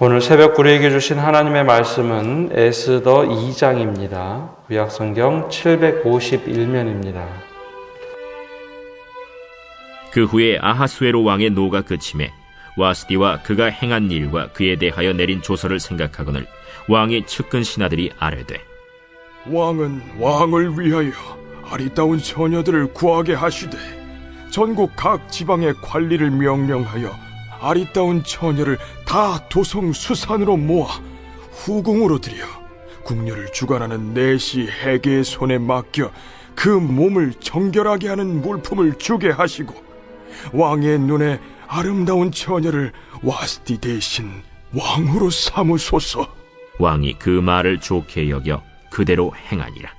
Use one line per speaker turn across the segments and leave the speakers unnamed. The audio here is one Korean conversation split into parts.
오늘 새벽 우리에게 주신 하나님의 말씀은 에스더 2장입니다. 구약성경 751면입니다.
그 후에 아하수에로 왕의 노가 그침에 와스디와 그가 행한 일과 그에 대하여 내린 조서를 생각하거늘 왕의 측근 신하들이 아뢰되,
왕은 왕을 위하여 아리따운 처녀들을 구하게 하시되 전국 각 지방의 관리를 명령하여 아리따운 처녀를 다 도성 수산으로 모아 후궁으로 들여 궁녀를 주관하는 내시 해계의 손에 맡겨 그 몸을 정결하게 하는 물품을 주게 하시고 왕의 눈에 아름다운 처녀를 와스디 대신 왕으로 삼으소서.
왕이 그 말을 좋게 여겨 그대로 행하니라.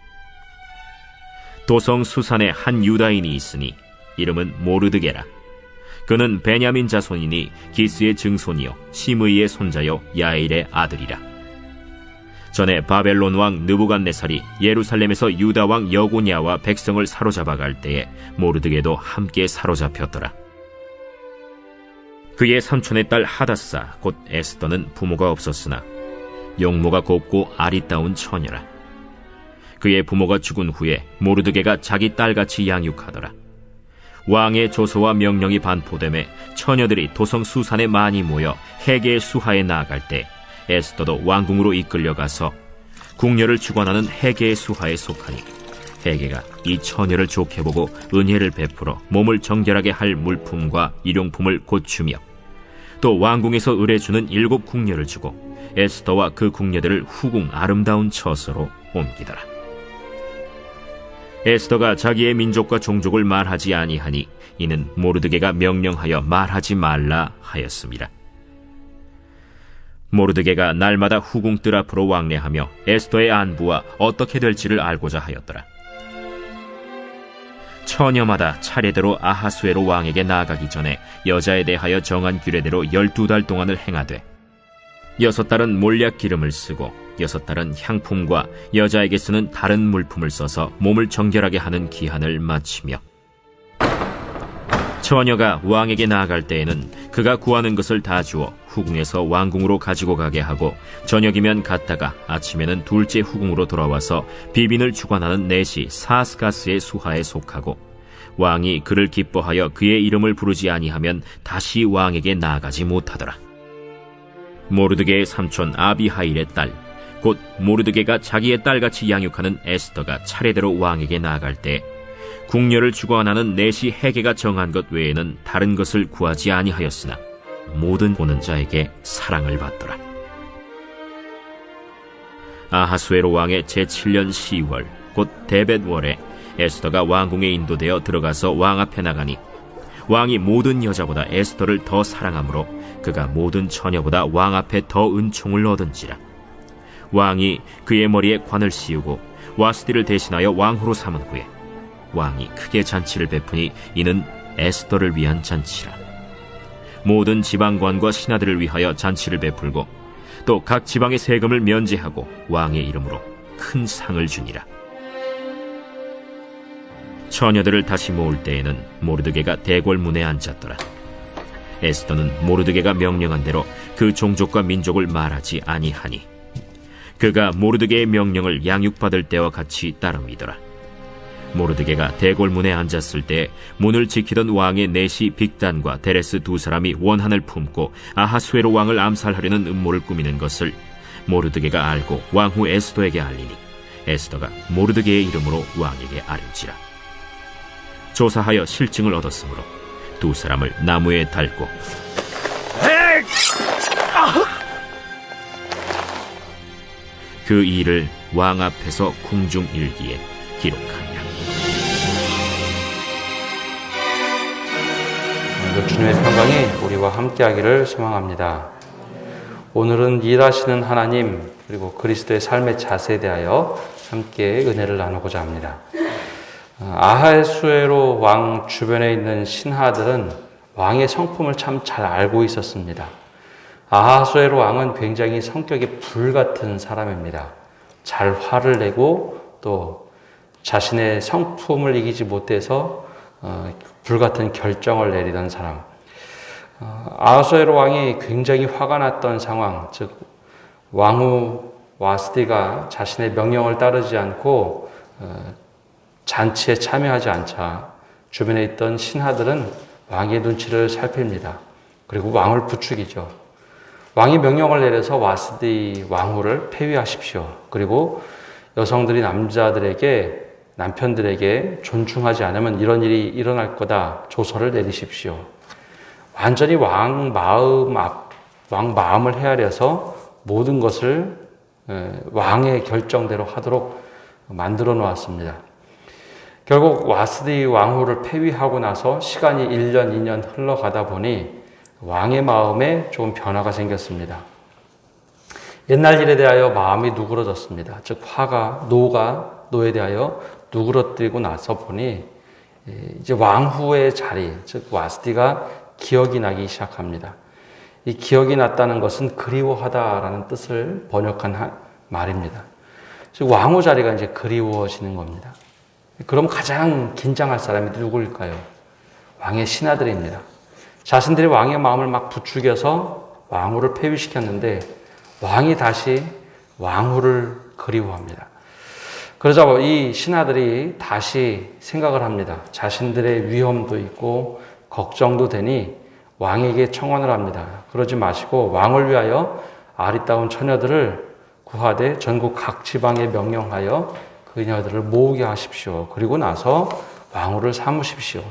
도성 수산에 한 유다인이 있으니 이름은 모르드게라. 그는 베냐민 자손이니 기스의 증손이요 시므이의 손자요 야일의 아들이라. 전에 바벨론 왕 느부갓네살이 예루살렘에서 유다 왕 여고냐와 백성을 사로잡아 갈 때에 모르드게도 함께 사로잡혔더라. 그의 삼촌의 딸 하다사 곧 에스더는 부모가 없었으나 용모가 곱고 아리따운 처녀라. 그의 부모가 죽은 후에 모르드게가 자기 딸같이 양육하더라. 왕의 조서와 명령이 반포되매 처녀들이 도성 수산에 많이 모여 해계의 수하에 나아갈 때 에스더도 왕궁으로 이끌려가서 궁녀를 주관하는 해계의 수하에 속하니 해계가 이 처녀를 좋게 보고 은혜를 베풀어 몸을 정결하게 할 물품과 일용품을 고추며 또 왕궁에서 의뢰주는 7 궁녀를 주고 에스더와 그 궁녀들을 후궁 아름다운 처소로 옮기더라. 에스더가 자기의 민족과 종족을 말하지 아니하니 이는 모르드게가 명령하여 말하지 말라 하였습니다. 모르드게가 날마다 후궁 뜰 앞으로 왕래하며 에스더의 안부와 어떻게 될지를 알고자 하였더라. 처녀마다 차례대로 아하수에로 왕에게 나아가기 전에 여자에 대하여 정한 규례대로 12달 동안을 행하되 6달은 몰약 기름을 쓰고 6달은 향품과 여자에게 쓰는 다른 물품을 써서 몸을 정결하게 하는 기한을 마치며 처녀가 왕에게 나아갈 때에는 그가 구하는 것을 다 주어 후궁에서 왕궁으로 가지고 가게 하고 저녁이면 갔다가 아침에는 둘째 후궁으로 돌아와서 비빈을 주관하는 내시 사스가스의 수하에 속하고 왕이 그를 기뻐하여 그의 이름을 부르지 아니하면 다시 왕에게 나아가지 못하더라. 모르드게의 삼촌 아비하일의 딸 곧 모르드게가 자기의 딸같이 양육하는 에스더가 차례대로 왕에게 나아갈 때 궁녀를 주관하는 내시 해계가 정한 것 외에는 다른 것을 구하지 아니하였으나 모든 보는 자에게 사랑을 받더라. 아하수에로 왕의 제7년 10월 곧 데벳월에 에스더가 왕궁에 인도되어 들어가서 왕 앞에 나가니 왕이 모든 여자보다 에스더를 더 사랑하므로 그가 모든 처녀보다 왕 앞에 더 은총을 얻은지라. 왕이 그의 머리에 관을 씌우고 와스디를 대신하여 왕후로 삼은 후에 왕이 크게 잔치를 베푸니 이는 에스더를 위한 잔치라. 모든 지방관과 신하들을 위하여 잔치를 베풀고 또 각 지방의 세금을 면제하고 왕의 이름으로 큰 상을 주니라. 처녀들을 다시 모을 때에는 모르드게가 대궐문에 앉았더라. 에스더는 모르드게가 명령한 대로 그 종족과 민족을 말하지 아니하니 그가 모르드게의 명령을 양육받을 때와 같이 따름이더라. 모르드게가 대궐문에 앉았을 때 문을 지키던 왕의 내시 빅단과 데레스 2 사람이 원한을 품고 아하수에로 왕을 암살하려는 음모를 꾸미는 것을 모르드게가 알고 왕후 에스더에게 알리니 에스더가 모르드게의 이름으로 왕에게 아뢰지라. 조사하여 실증을 얻었으므로 2 사람을 나무에 달고 그 일을 왕 앞에서 궁중일기에 기록하니라.
오늘도 주님의 평강이 우리와 함께하기를 소망합니다. 오늘은 일하시는 하나님 그리고 그리스도의 삶의 자세에 대하여 함께 은혜를 나누고자 합니다. 아하수에로 왕 주변에 있는 신하들은 왕의 성품을 참 잘 알고 있었습니다. 아하수에로 왕은 굉장히 성격이 불같은 사람입니다. 잘 화를 내고 또 자신의 성품을 이기지 못해서 불같은 결정을 내리던 사람. 아하수에로 왕이 굉장히 화가 났던 상황, 즉 왕후 와스디가 자신의 명령을 따르지 않고 잔치에 참여하지 않자 주변에 있던 신하들은 왕의 눈치를 살핍니다. 그리고 왕을 부추기죠. 왕이 명령을 내려서 와스디 왕후를 폐위하십시오. 그리고 여성들이 남편들에게 존중하지 않으면 이런 일이 일어날 거다. 조서를 내리십시오. 완전히 왕 마음을 헤아려서 모든 것을 왕의 결정대로 하도록 만들어 놓았습니다. 결국 와스디 왕후를 폐위하고 나서 시간이 1년, 2년 흘러가다 보니 왕의 마음에 조금 변화가 생겼습니다. 옛날 일에 대하여 마음이 누그러졌습니다. 즉 노에 대하여 누그러뜨리고 나서 보니 이제 왕후의 자리, 즉 와스디가 기억이 나기 시작합니다. 이 기억이 났다는 것은 그리워하다라는 뜻을 번역한 말입니다. 즉 왕후 자리가 이제 그리워지는 겁니다. 그럼 가장 긴장할 사람이 누구일까요? 왕의 신하들입니다. 자신들이 왕의 마음을 막 부추겨서 왕후를 폐위시켰는데 왕이 다시 왕후를 그리워합니다. 그러자 이 신하들이 다시 생각을 합니다. 자신들의 위험도 있고 걱정도 되니 왕에게 청원을 합니다. 그러지 마시고 왕을 위하여 아리따운 처녀들을 구하되 전국 각 지방에 명령하여 그녀들을 모으게 하십시오. 그리고 나서 왕후를 삼으십시오.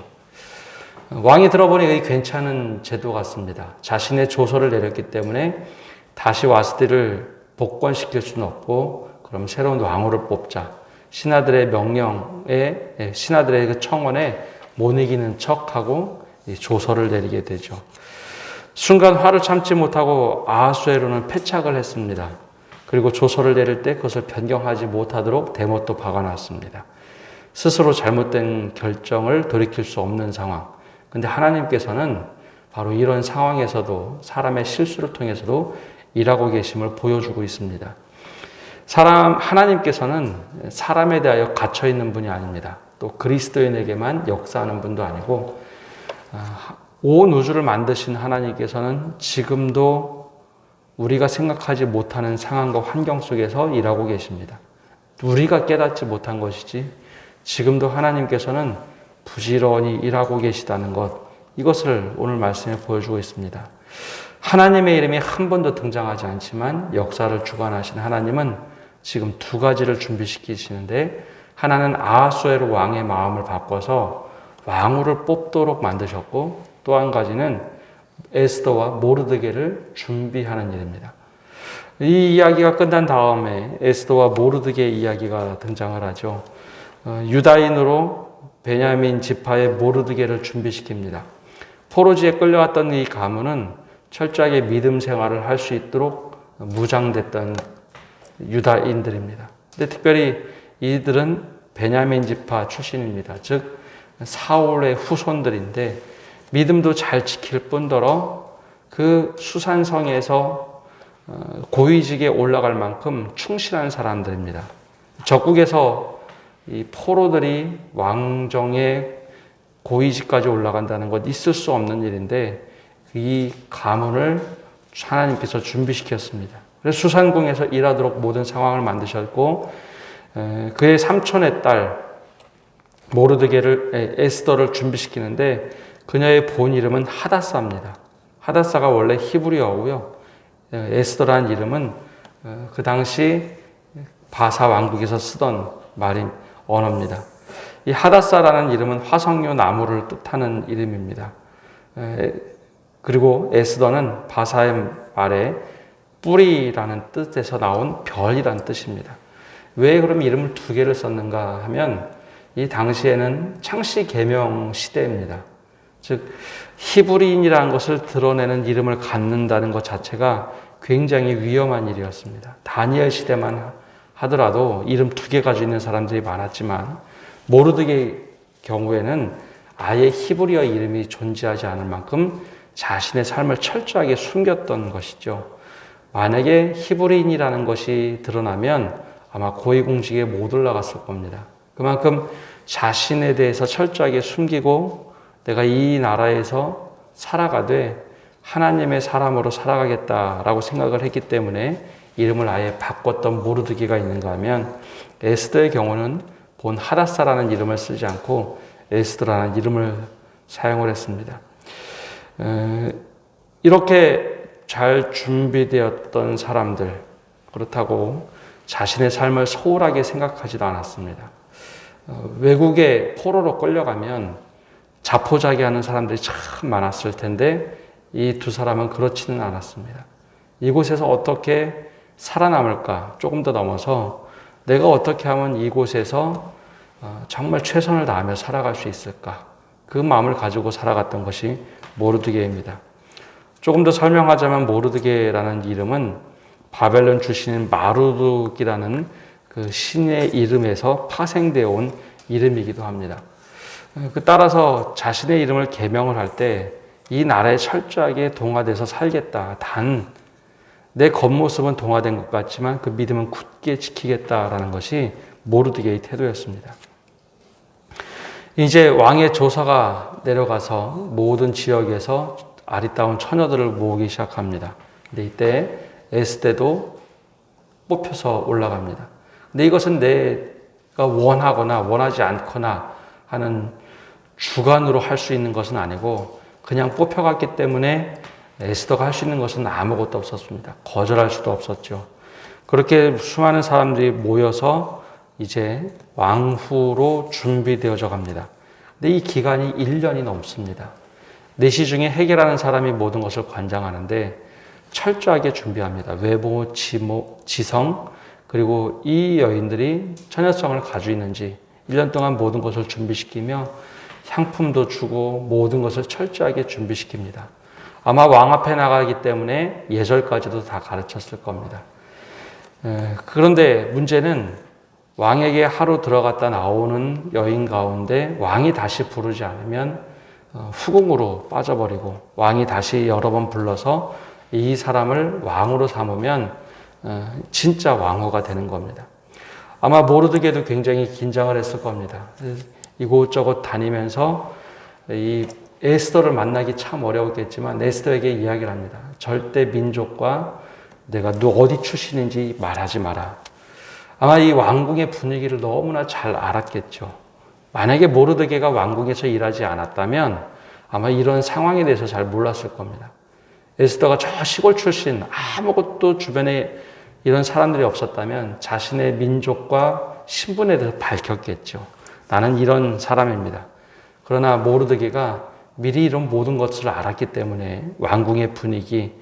왕이 들어보니 괜찮은 제도 같습니다. 자신의 조서를 내렸기 때문에 다시 와스디를 복권시킬 수는 없고 그럼 새로운 왕후를 뽑자. 신하들의 그 청원에 못 이기는 척하고 조서를 내리게 되죠. 순간 화를 참지 못하고 아하수에로는 패착을 했습니다. 그리고 조서를 내릴 때 그것을 변경하지 못하도록 대못도 박아놨습니다. 스스로 잘못된 결정을 돌이킬 수 없는 상황. 근데 하나님께서는 바로 이런 상황에서도 사람의 실수를 통해서도 일하고 계심을 보여주고 있습니다. 하나님께서는 사람에 대하여 갇혀있는 분이 아닙니다. 또 그리스도인에게만 역사하는 분도 아니고 온 우주를 만드신 하나님께서는 지금도 우리가 생각하지 못하는 상황과 환경 속에서 일하고 계십니다. 우리가 깨닫지 못한 것이지 지금도 하나님께서는 부지런히 일하고 계시다는 것, 이것을 오늘 말씀에 보여주고 있습니다. 하나님의 이름이 한 번도 등장하지 않지만 역사를 주관하신 하나님은 지금 두 가지를 준비시키시는데, 하나는 아하수에로 왕의 마음을 바꿔서 왕후를 뽑도록 만드셨고, 또 한 가지는 에스더와 모르드게를 준비하는 일입니다. 이 이야기가 끝난 다음에 에스더와 모르드게 이야기가 등장을 하죠. 유다인으로 베냐민 지파의 모르드게를 준비시킵니다. 포로지에 끌려왔던 이 가문은 철저하게 믿음 생활을 할 수 있도록 무장됐던 유다인들입니다. 근데 특별히 이들은 베냐민 지파 출신입니다. 즉 사울의 후손들인데 믿음도 잘 지킬 뿐더러 그 수산성에서 고위직에 올라갈 만큼 충실한 사람들입니다. 적국에서 이 포로들이 왕정의 고위직까지 올라간다는 것 있을 수 없는 일인데 이 가문을 하나님께서 준비시켰습니다. 그래서 수산궁에서 일하도록 모든 상황을 만드셨고, 그의 삼촌의 딸 에스더를 준비시키는데 그녀의 본 이름은 하다사입니다. 하다사가 원래 히브리어고요. 에스더라는 이름은 그 당시 바사 왕국에서 쓰던 언어입니다. 이 하다사라는 이름은 화석류 나무를 뜻하는 이름입니다. 그리고 에스더는 바사의 말에 뿌리라는 뜻에서 나온 별이라는 뜻입니다. 왜 그럼 이름을 두 개를 썼는가 하면 이 당시에는 창씨 계명 시대입니다. 즉 히브리인이라는 것을 드러내는 이름을 갖는다는 것 자체가 굉장히 위험한 일이었습니다. 다니엘 시대만 하더라도 이름 두 개 가지고 있는 사람들이 많았지만 모르드게 경우에는 아예 히브리어 이름이 존재하지 않을 만큼 자신의 삶을 철저하게 숨겼던 것이죠. 만약에 히브리인이라는 것이 드러나면 아마 고위공직에 못 올라갔을 겁니다. 그만큼 자신에 대해서 철저하게 숨기고 내가 이 나라에서 살아가되 하나님의 사람으로 살아가겠다라고 생각을 했기 때문에 이름을 아예 바꿨던 모르드게가 있는가 하면 에스더의 경우는 본 하다사라는 이름을 쓰지 않고 에스더라는 이름을 사용을 했습니다. 이렇게 잘 준비되었던 사람들, 그렇다고 자신의 삶을 소홀하게 생각하지도 않았습니다. 외국에 포로로 끌려가면 자포자기하는 사람들이 참 많았을 텐데 이 두 사람은 그렇지는 않았습니다. 이곳에서 어떻게 살아남을까? 조금 더 넘어서 내가 어떻게 하면 이곳에서 정말 최선을 다하며 살아갈 수 있을까? 그 마음을 가지고 살아갔던 것이 모르드게입니다. 조금 더 설명하자면 모르드게라는 이름은 바벨론 출신인 마루둑이라는 그 신의 이름에서 파생되어 온 이름이기도 합니다. 따라서 자신의 이름을 계명을 할 때 이 나라에 철저하게 동화돼서 살겠다. 단 내 겉모습은 동화된 것 같지만 그 믿음은 굳게 지키겠다라는 것이 모르드게의 태도였습니다. 이제 왕의 조사가 내려가서 모든 지역에서 아리따운 처녀들을 모으기 시작합니다. 근데 이때 에스더도 뽑혀서 올라갑니다. 근데 이것은 내가 원하거나 원하지 않거나 하는 주관으로 할 수 있는 것은 아니고 그냥 뽑혀갔기 때문에 에스더가 할 수 있는 것은 아무것도 없었습니다. 거절할 수도 없었죠. 그렇게 수많은 사람들이 모여서 이제 왕후로 준비되어져 갑니다. 근데 이 기간이 1년이 넘습니다. 내시 중에 해결하는 사람이 모든 것을 관장하는데 철저하게 준비합니다. 외모, 지성, 그리고 이 여인들이 처녀성을 가지고 있는지 1년 동안 모든 것을 준비시키며 향품도 주고 모든 것을 철저하게 준비시킵니다. 아마 왕 앞에 나가기 때문에 예절까지도 다 가르쳤을 겁니다. 그런데 문제는 왕에게 하루 들어갔다 나오는 여인 가운데 왕이 다시 부르지 않으면 후궁으로 빠져버리고 왕이 다시 여러 번 불러서 이 사람을 왕으로 삼으면 진짜 왕후가 되는 겁니다. 아마 모르드게도 굉장히 긴장을 했을 겁니다. 이곳저곳 다니면서 이 에스더를 만나기 참 어려웠겠지만 에스더에게 이야기를 합니다. 절대 민족과 내가 어디 출신인지 말하지 마라. 아마 이 왕궁의 분위기를 너무나 잘 알았겠죠. 만약에 모르드게가 왕궁에서 일하지 않았다면 아마 이런 상황에 대해서 잘 몰랐을 겁니다. 에스더가 저 시골 출신 아무것도 주변에 이런 사람들이 없었다면 자신의 민족과 신분에 대해서 밝혔겠죠. 나는 이런 사람입니다. 그러나 모르드게가 미리 이런 모든 것을 알았기 때문에 왕궁의 분위기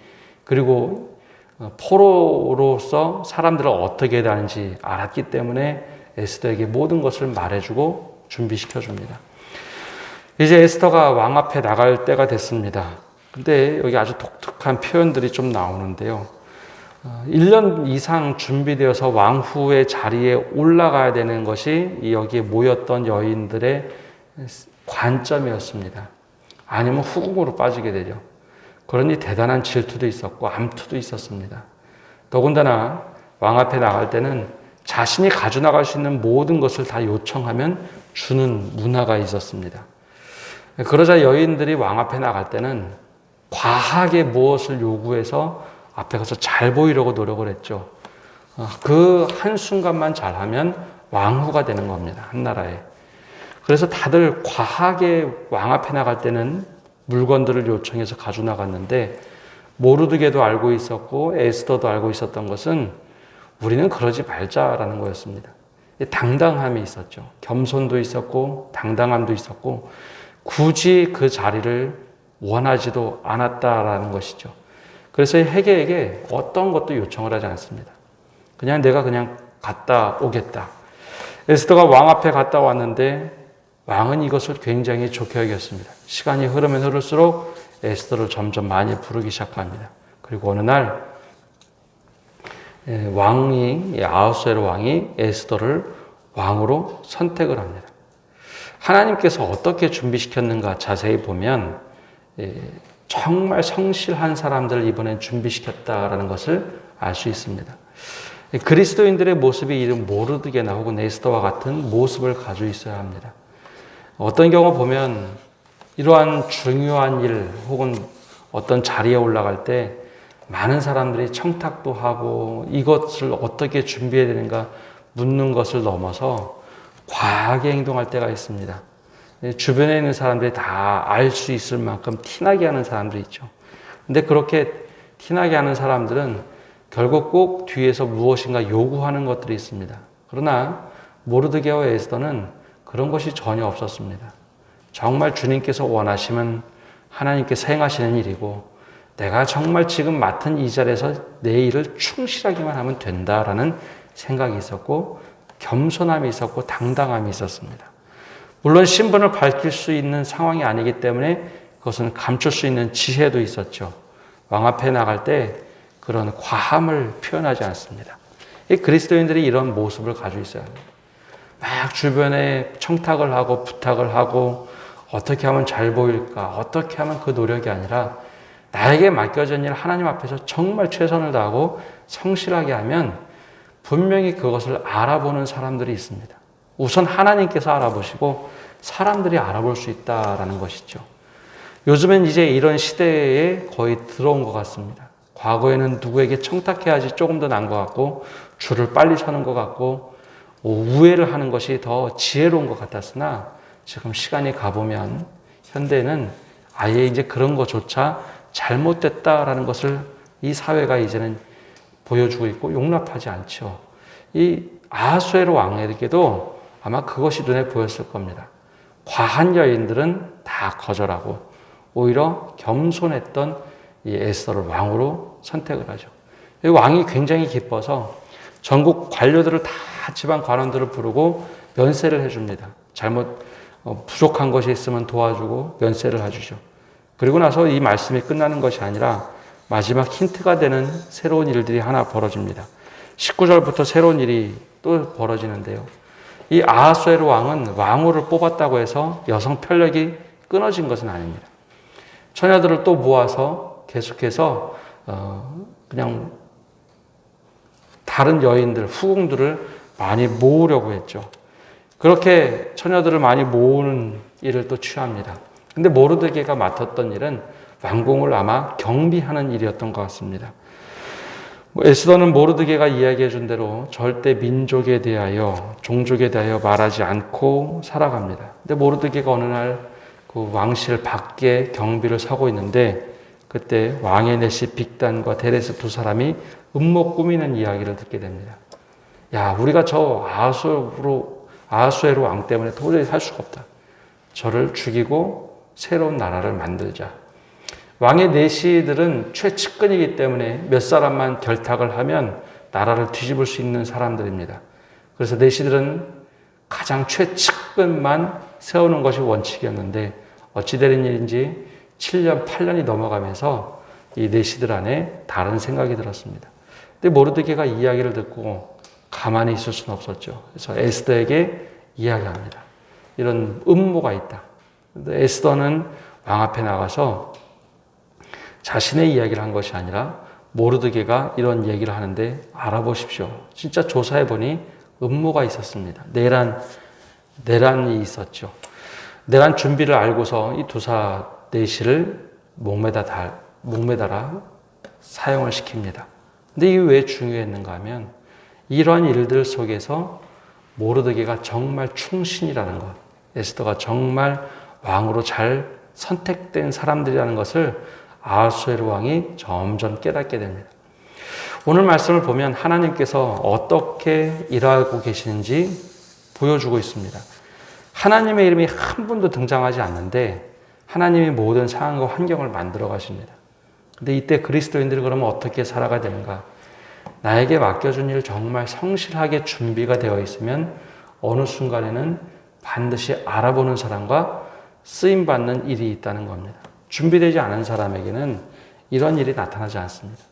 그리고 포로로서 사람들을 어떻게 대하는지 알았기 때문에 에스더에게 모든 것을 말해주고 준비시켜줍니다. 이제 에스더가 왕 앞에 나갈 때가 됐습니다. 근데 여기 아주 독특한 표현들이 좀 나오는데요. 1년 이상 준비되어서 왕후의 자리에 올라가야 되는 것이 여기에 모였던 여인들의 관점이었습니다. 아니면 후궁으로 빠지게 되죠. 그러니 대단한 질투도 있었고 암투도 있었습니다. 더군다나 왕 앞에 나갈 때는 자신이 가져나갈 수 있는 모든 것을 다 요청하면 주는 문화가 있었습니다. 그러자 여인들이 왕 앞에 나갈 때는 과하게 무엇을 요구해서 앞에 가서 잘 보이려고 노력을 했죠. 그 한순간만 잘하면 왕후가 되는 겁니다. 한 나라에. 그래서 다들 과하게 왕 앞에 나갈 때는 물건들을 요청해서 가지고 나갔는데 모르드게도 알고 있었고 에스더도 알고 있었던 것은 우리는 그러지 말자라는 거였습니다. 당당함이 있었죠. 겸손도 있었고 당당함도 있었고 굳이 그 자리를 원하지도 않았다라는 것이죠. 그래서 헤게에게 어떤 것도 요청을 하지 않습니다. 내가 그냥 갔다 오겠다. 에스더가 왕 앞에 갔다 왔는데 왕은 이것을 굉장히 좋게 여겼습니다. 시간이 흐르면 흐를수록 에스더를 점점 많이 부르기 시작합니다. 그리고 어느 날 아하수에로 왕이 에스더를 왕으로 선택을 합니다. 하나님께서 어떻게 준비시켰는가 자세히 보면 정말 성실한 사람들을 이번엔 준비시켰다라는 것을 알 수 있습니다. 그리스도인들의 모습이 이런 모르드게나 혹은 에스더와 같은 모습을 가지고 있어야 합니다. 어떤 경우 보면 이러한 중요한 일 혹은 어떤 자리에 올라갈 때 많은 사람들이 청탁도 하고 이것을 어떻게 준비해야 되는가 묻는 것을 넘어서 과하게 행동할 때가 있습니다. 주변에 있는 사람들이 다 알 수 있을 만큼 티나게 하는 사람들이 있죠. 근데 그렇게 티나게 하는 사람들은 결국 꼭 뒤에서 무엇인가 요구하는 것들이 있습니다. 그러나 모르드게와 에스더는 그런 것이 전혀 없었습니다. 정말 주님께서 원하시면 하나님께서 행하시는 일이고 내가 정말 지금 맡은 이 자리에서 내 일을 충실하기만 하면 된다라는 생각이 있었고 겸손함이 있었고 당당함이 있었습니다. 물론 신분을 밝힐 수 있는 상황이 아니기 때문에 그것은 감출 수 있는 지혜도 있었죠. 왕 앞에 나갈 때 그런 과함을 표현하지 않습니다. 이 그리스도인들이 이런 모습을 가지고 있어야 합니다. 막 주변에 청탁을 하고 부탁을 하고 어떻게 하면 잘 보일까, 어떻게 하면 그 노력이 아니라 나에게 맡겨진 일 하나님 앞에서 정말 최선을 다하고 성실하게 하면 분명히 그것을 알아보는 사람들이 있습니다. 우선 하나님께서 알아보시고 사람들이 알아볼 수 있다라는 것이죠. 요즘엔 이제 이런 시대에 거의 들어온 것 같습니다. 과거에는 누구에게 청탁해야지 조금 더 나은 것 같고 줄을 빨리 서는 것 같고 우애를 하는 것이 더 지혜로운 것 같았으나 지금 시간이 가보면 현대는 아예 이제 그런 것조차 잘못됐다라는 것을 이 사회가 이제는 보여주고 있고 용납하지 않죠. 이 아하수에로 왕에게도 아마 그것이 눈에 보였을 겁니다. 과한 여인들은 다 거절하고 오히려 겸손했던 이 에스더를 왕으로 선택을 하죠. 이 왕이 굉장히 기뻐서 전국 관료들을 다 지방 관원들을 부르고 면세를 해줍니다. 부족한 것이 있으면 도와주고 면세를 해주죠. 그리고 나서 이 말씀이 끝나는 것이 아니라 마지막 힌트가 되는 새로운 일들이 하나 벌어집니다. 19절부터 새로운 일이 또 벌어지는데요. 이 아하수에로 왕은 왕후를 뽑았다고 해서 여성 편력이 끊어진 것은 아닙니다. 처녀들을 또 모아서 계속해서 그냥 다른 여인들, 후궁들을 많이 모으려고 했죠. 그렇게 처녀들을 많이 모으는 일을 또 취합니다. 근데 모르드게가 맡았던 일은 왕궁을 아마 경비하는 일이었던 것 같습니다. 에스더는 모르드게가 이야기해 준 대로 절대 민족에 대하여, 종족에 대하여 말하지 않고 살아갑니다. 근데 모르드게가 어느 날 그 왕실 밖에 경비를 서고 있는데 그때 왕의 내시 빅단과 데레스 두 사람이 음모 꾸미는 이야기를 듣게 됩니다. 야, 우리가 저 아하수에로 왕 때문에 도저히 살 수가 없다. 저를 죽이고 새로운 나라를 만들자. 왕의 내시들은 최측근이기 때문에 몇 사람만 결탁을 하면 나라를 뒤집을 수 있는 사람들입니다. 그래서 내시들은 가장 최측근만 세우는 것이 원칙이었는데 어찌되는 일인지 7년, 8년이 넘어가면서 이 내시들 안에 다른 생각이 들었습니다. 근데 모르드게가 이 이야기를 듣고 가만히 있을 수는 없었죠. 그래서 에스더에게 이야기합니다. 이런 음모가 있다. 근데 에스더는 왕 앞에 나가서 자신의 이야기를 한 것이 아니라 모르드게가 이런 얘기를 하는데 알아보십시오. 진짜 조사해보니 음모가 있었습니다. 내란이 있었죠. 내란 준비를 알고서 이 두사 내시를 목매달아 사형을 시킵니다. 근데 이게 왜 중요했는가 하면 이러한 일들 속에서 모르드게가 정말 충신이라는 것, 에스더가 정말 왕으로 잘 선택된 사람들이라는 것을 아하수에로 왕이 점점 깨닫게 됩니다. 오늘 말씀을 보면 하나님께서 어떻게 일하고 계시는지 보여주고 있습니다. 하나님의 이름이 한 번도 등장하지 않는데 하나님이 모든 상황과 환경을 만들어 가십니다. 근데 이때 그리스도인들이 그러면 어떻게 살아가야 되는가? 나에게 맡겨준 일 정말 성실하게 준비가 되어 있으면 어느 순간에는 반드시 알아보는 사람과 쓰임받는 일이 있다는 겁니다. 준비되지 않은 사람에게는 이런 일이 나타나지 않습니다.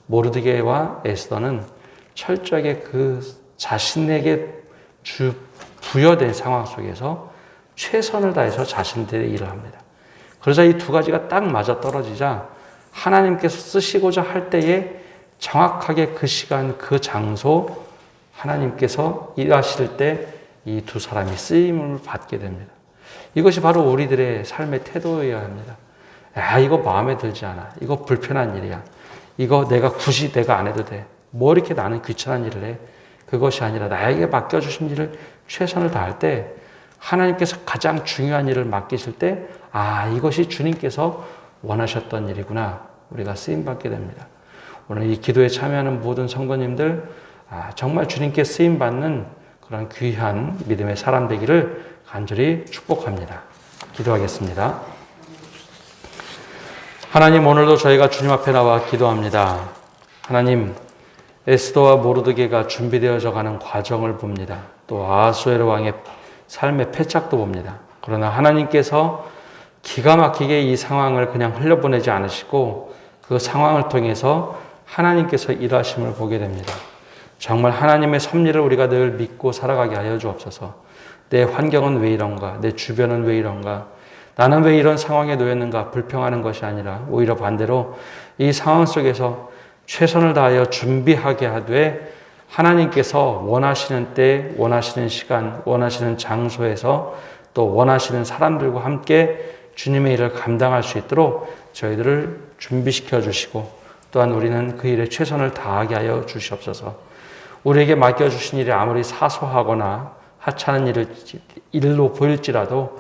모르드게와 에스더는 철저하게 그 자신에게 부여된 상황 속에서 최선을 다해서 자신들의 일을 합니다. 그러자 이 두 가지가 딱 맞아 떨어지자 하나님께서 쓰시고자 할 때에 정확하게 그 시간, 그 장소 하나님께서 일하실 때 이 두 사람이 쓰임을 받게 됩니다. 이것이 바로 우리들의 삶의 태도여야 합니다. 야, 이거 마음에 들지 않아. 이거 불편한 일이야. 이거 굳이 내가 안 해도 돼. 뭐 이렇게 나는 귀찮은 일을 해. 그것이 아니라 나에게 맡겨주신 일을 최선을 다할 때 하나님께서 가장 중요한 일을 맡기실 때 이것이 주님께서 원하셨던 일이구나. 우리가 쓰임받게 됩니다. 오늘 이 기도에 참여하는 모든 성도님들 정말 주님께 쓰임받는 그런 귀한 믿음의 사람 되기를 간절히 축복합니다. 기도하겠습니다. 하나님, 오늘도 저희가 주님 앞에 나와 기도합니다. 하나님, 에스더와 모르드게가 준비되어져 가는 과정을 봅니다. 또 아하수에로 왕의 삶의 패착도 봅니다. 그러나 하나님께서 기가 막히게 이 상황을 그냥 흘려보내지 않으시고 그 상황을 통해서 하나님께서 일하심을 보게 됩니다. 정말 하나님의 섭리를 우리가 늘 믿고 살아가게 하여 주옵소서. 내 환경은 왜 이런가? 내 주변은 왜 이런가? 나는 왜 이런 상황에 놓였는가? 불평하는 것이 아니라 오히려 반대로 이 상황 속에서 최선을 다하여 준비하게 하되 하나님께서 원하시는 때, 원하시는 시간, 원하시는 장소에서 또 원하시는 사람들과 함께 주님의 일을 감당할 수 있도록 저희들을 준비시켜 주시고 또한 우리는 그 일에 최선을 다하게 하여 주시옵소서. 우리에게 맡겨주신 일이 아무리 사소하거나 하찮은 일로 보일지라도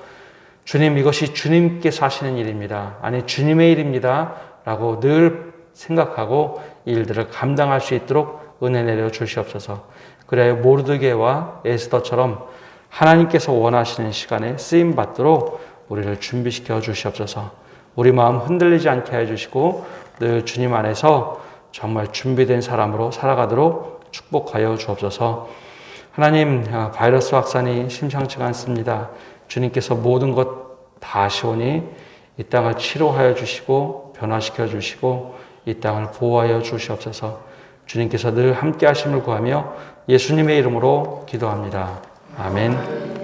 주님, 이것이 주님께서 하시는 일입니다. 아니, 주님의 일입니다. 라고 늘 생각하고 이 일들을 감당할 수 있도록 은혜 내려 주시옵소서. 그래야 모르드게와 에스더처럼 하나님께서 원하시는 시간에 쓰임 받도록 우리를 준비시켜 주시옵소서. 우리 마음 흔들리지 않게 해주시고 늘 주님 안에서 정말 준비된 사람으로 살아가도록 축복하여 주옵소서. 하나님, 바이러스 확산이 심상치가 않습니다. 주님께서 모든 것 다 하시오니 이 땅을 치료하여 주시고 변화시켜 주시고 이 땅을 보호하여 주시옵소서. 주님께서 늘 함께 하심을 구하며 예수님의 이름으로 기도합니다. 아멘.